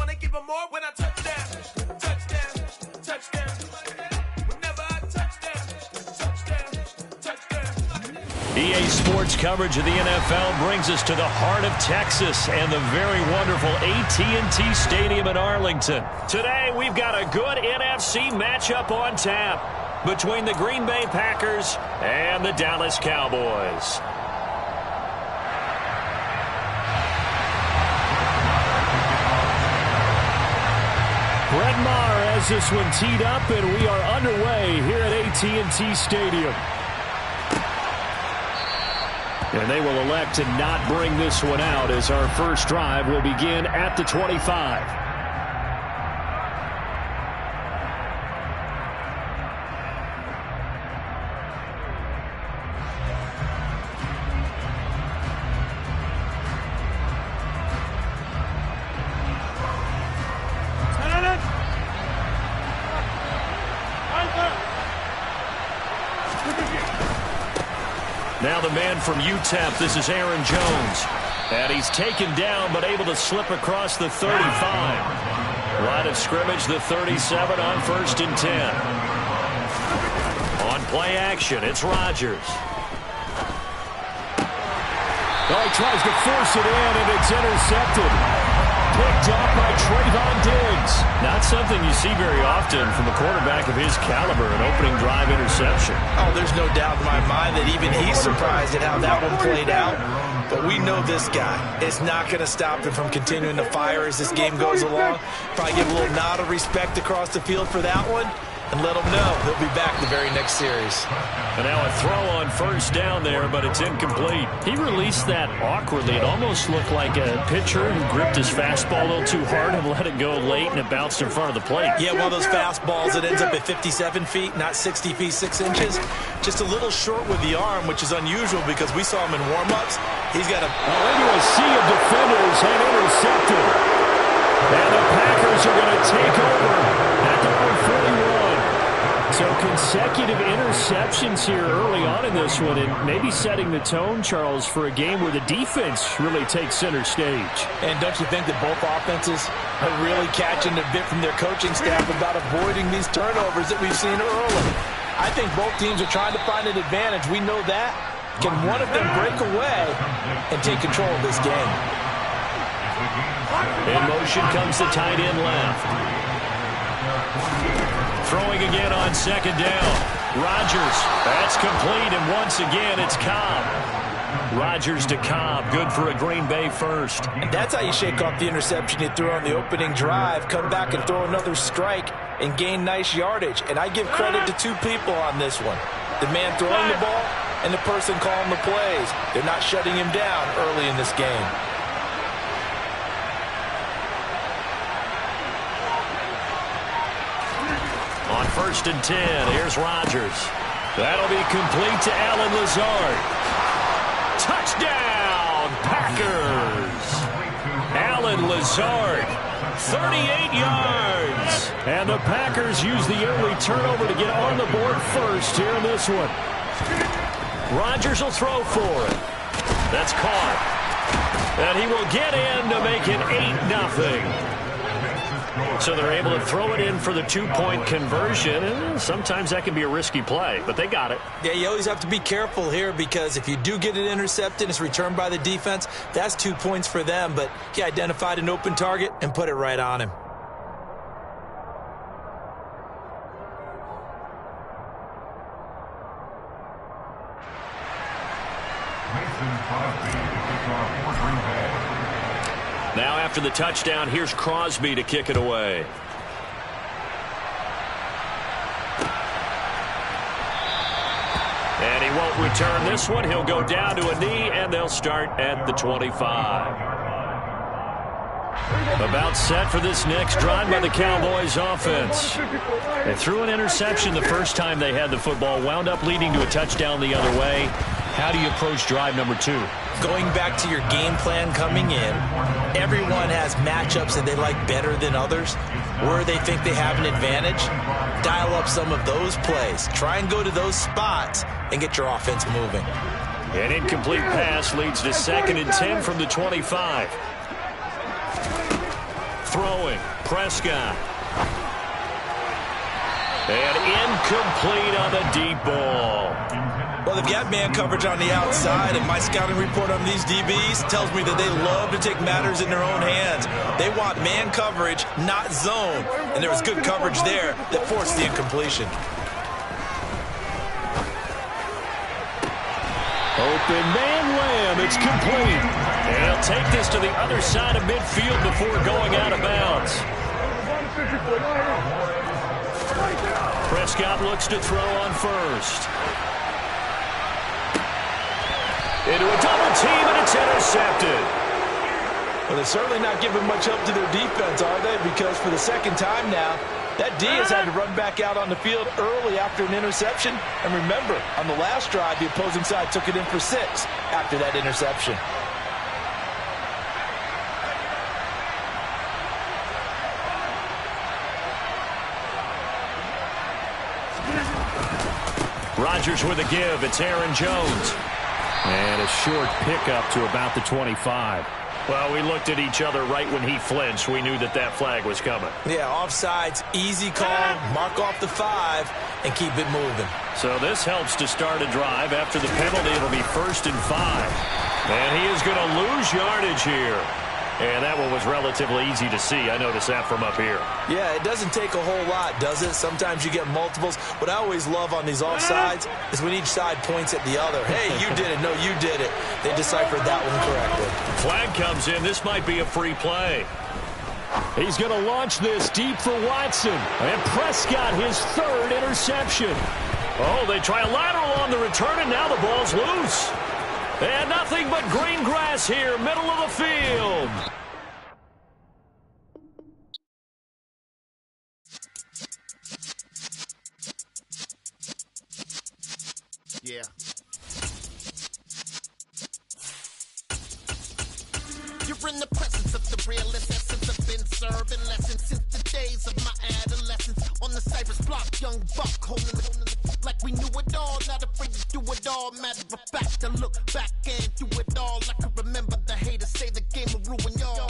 wanna give them more when I touch down. Touchdown, touchdown. Whenever I touch down, touchdown, touchdown. EA Sports coverage of the NFL brings us to the heart of Texas and the very wonderful AT&T Stadium in Arlington. Today, we've got a good NFC matchup on tap between the Green Bay Packers and the Dallas Cowboys. Brett Maher has this one teed up, and we are underway here at AT&T Stadium. And they will elect to not bring this one out as our first drive will begin at the 25. Now the man from UTEP, this is Aaron Jones. And he's taken down but able to slip across the 35. Line of scrimmage, the 37 on 1st and 10. On play action, it's Rodgers. Oh, he tries to force it in, and it's intercepted. Picked up by Trayvon Diggs. Not something you see very often from a quarterback of his caliber, an opening drive interception. Oh, there's no doubt in my mind that even he's surprised at how that one played out. But we know this guy. It's not going to stop him from continuing to fire as this game goes along. Probably give a little nod of respect across the field for that one. And let him know he'll be back the very next series. And now a throw on 1st down there, but it's incomplete. He released that awkwardly. It almost looked like a pitcher who gripped his fastball a little too hard and let it go late, and it bounced in front of the plate. Yeah, one of those fastballs that ends up at 57 feet, not 60 feet, 6 inches. Just a little short with the arm, which is unusual because we saw him in warm-ups. He's got a... Into a sea of defenders and intercepted. And the Packers are going to take over at their own 41. So consecutive interceptions here early on in this one, and maybe setting the tone, Charles, for a game where the defense really takes center stage. And don't you think that both offenses are really catching a bit from their coaching staff about avoiding these turnovers that we've seen early? I think both teams are trying to find an advantage. We know that. Can one of them break away and take control of this game? In motion comes the tight end left. Throwing again on 2nd down. Rodgers. That's complete, and once again, it's Cobb. Rodgers to Cobb. Good for a Green Bay first. And that's how you shake off the interception you threw on the opening drive. Come back and throw another strike and gain nice yardage. And I give credit to two people on this one. The man throwing the ball and the person calling the plays. They're not shutting him down early in this game. On 1st and 10, here's Rodgers. That'll be complete to Allen Lazard. Touchdown, Packers! Allen Lazard, 38 yards. And the Packers use the early turnover to get on the board first here in this one. Rodgers will throw for it. That's caught. And he will get in to make it 8-0. So they're able to throw it in for the 2-point conversion, and sometimes that can be a risky play, but they got it. Yeah, you always have to be careful here because if you do get it intercepted, it's returned by the defense, that's 2 points for them, but he identified an open target and put it right on him. Now after the touchdown, here's Crosby to kick it away. And he won't return this one. He'll go down to a knee, and they'll start at the 25. About set for this next drive by the Cowboys offense. They threw an interception the first time they had the football, wound up leading to a touchdown the other way. How do you approach drive number 2? Going back to your game plan coming in, everyone has matchups that they like better than others, where they think they have an advantage. Dial up some of those plays. Try and go to those spots and get your offense moving. An incomplete pass leads to 2nd and 10 from the 25. throwing. Prescott. And incomplete on the deep ball. Well, they've got man coverage on the outside, and my scouting report on these DBs tells me that they love to take matters in their own hands. They want man coverage, not zone. And there was good coverage there that forced the incompletion. Open man Lamb. It's complete. And he'll take this to the other side of midfield before going out of bounds. Prescott looks to throw on first. Into a double team, and it's intercepted. Well, they're certainly not giving much help to their defense, are they? Because for the second time now, that D has had to run back out on the field early after an interception. And remember, on the last drive, the opposing side took it in for 6 after that interception. Rodgers with a give. It's Aaron Jones. And a short pickup to about the 25. Well, we looked at each other right when he flinched. We knew that that flag was coming. Yeah, offsides, easy call, mark off the 5, and keep it moving. So this helps to start a drive. After the penalty, it'll be 1st and 5. And he is going to lose yardage here. And that one was relatively easy to see. I noticed that from up here. Yeah, it doesn't take a whole lot, does it? Sometimes you get multiples. What I always love on these offsides is when each side points at the other. Hey, you did it. No, you did it. They deciphered that one correctly. Flag comes in. This might be a free play. He's going to launch this deep for Watson. And Prescott, his 3rd interception. Oh, they try a lateral on the return, and now the ball's loose. And nothing but green grass here, middle of the field. Yeah. You're in the presence of the realest essence. I've been serving lessons since the days of my adolescence. On the Cypress block, young buck holding it like we knew it all. Not afraid to do it all. Matter of fact, I look back and do it all. I can remember the haters say the game will ruin y'all.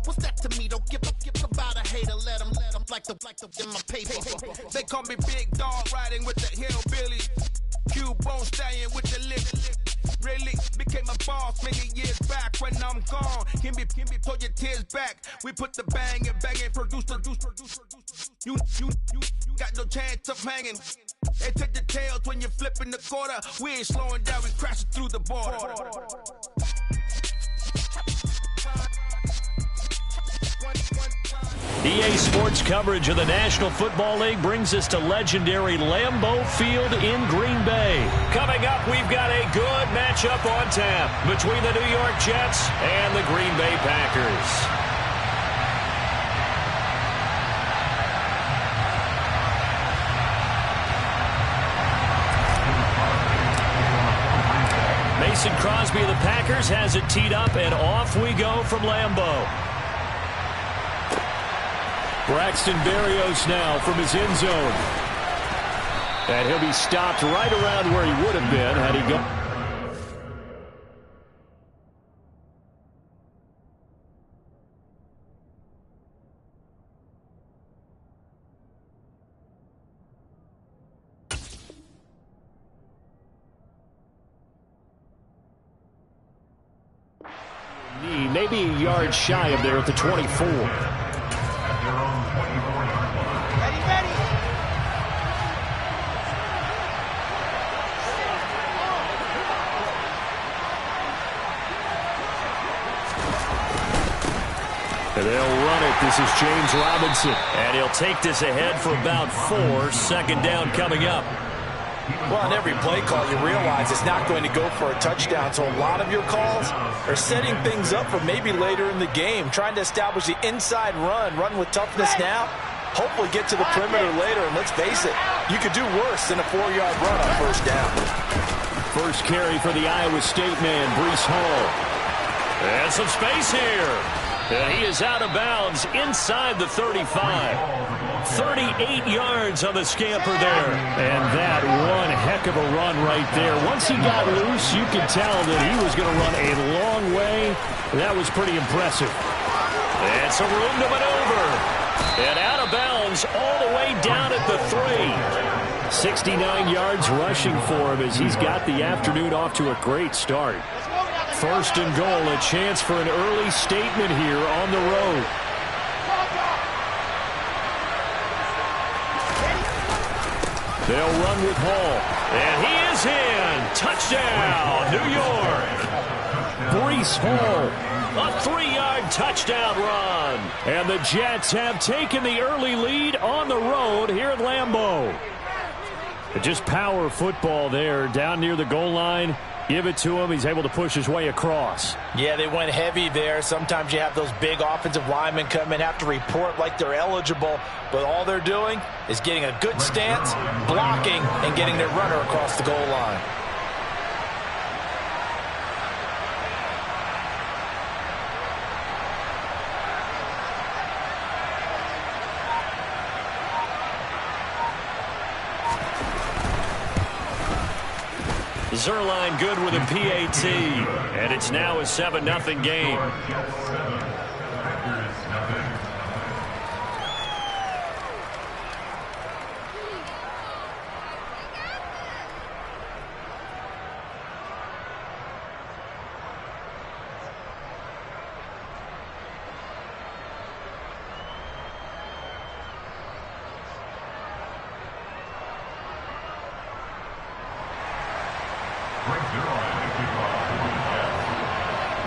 What's that to me? Don't give about a hater. Let them like the in my paper. They call me Big Dog, riding with the hillbilly. Cubone staying with the lip. Really became a boss many years back. When I'm gone, can be pull your tears back. We put the bang and produce. You got no chance of hanging. They take the tails when you're flipping the quarter. We ain't slowing down, we crashing through the border. EA Sports coverage of the National Football League brings us to legendary Lambeau Field in Green Bay. Coming up, we've got a good matchup on tap between the New York Jets and the Green Bay Packers. Mason Crosby of the Packers has it teed up, and off we go from Lambeau. Braxton Berrios now from his end zone. And he'll be stopped right around where he would have been had he gone. Maybe a yard shy of there at the 24. And they'll run it. This is James Robinson. And he'll take this ahead for about 4. Second down coming up. Well, on every play call, you realize it's not going to go for a touchdown. So a lot of your calls are setting things up for maybe later in the game, trying to establish the inside run with toughness now, hopefully get to the perimeter later. And let's face it, you could do worse than a 4-yard run on first down. First carry for the Iowa State man, Breece Hall. And some space here. And he is out of bounds inside the 35. 38 yards on the scamper there. And that one heck of a run right there. Once he got loose, you could tell that he was going to run a long way. That was pretty impressive. And got some room to maneuver. And out of bounds all the way down at the 3. 69 yards rushing for him as he's got the afternoon off to a great start. First and goal, a chance for an early statement here on the road. They'll run with Hall. And he is in. Touchdown, New York. Breece Hall, a 3-yard touchdown run. And the Jets have taken the early lead on the road here at Lambeau. But just power football there down near the goal line. Give it to him. He's able to push his way across. Yeah, they went heavy there. Sometimes you have those big offensive linemen come in, have to report like they're eligible. But all they're doing is getting a good stance, blocking, and getting their runner across the goal line. Zerline good with a PAT, and it's now a 7-0 game.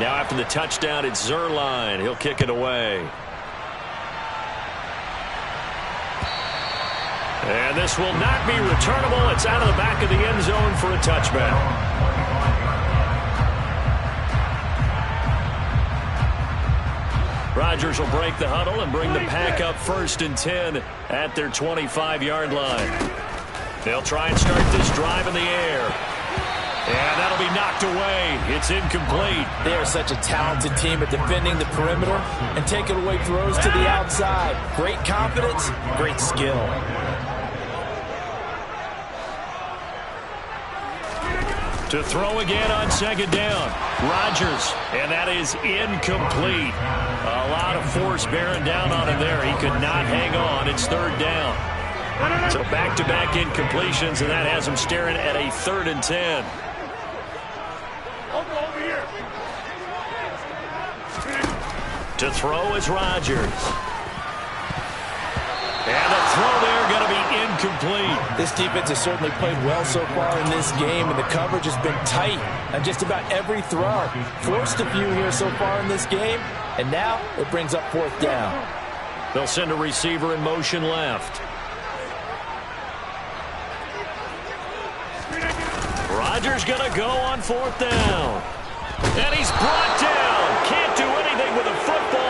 Now after the touchdown, it's Zerline. He'll kick it away. And this will not be returnable. It's out of the back of the end zone for a touchback. Rodgers will break the huddle and bring the pack up 1st and 10 at their 25-yard line. They'll try and start this drive in the air. And that'll be knocked away. It's incomplete. They are such a talented team at defending the perimeter and taking away throws to the outside. Great confidence, great skill. To throw again on 2nd down. Rodgers, and that is incomplete. A lot of force bearing down on him there. He could not hang on. It's 3rd down. So back-to-back incompletions, and that has him staring at a 3rd and 10. To throw is Rodgers. And the throw there going to be incomplete. This defense has certainly played well so far in this game, and the coverage has been tight on just about every throw. Forced a few here so far in this game, and now it brings up 4th down. They'll send a receiver in motion left. Rodgers going to go on 4th down. And he's brought down. Can't do anything with a football.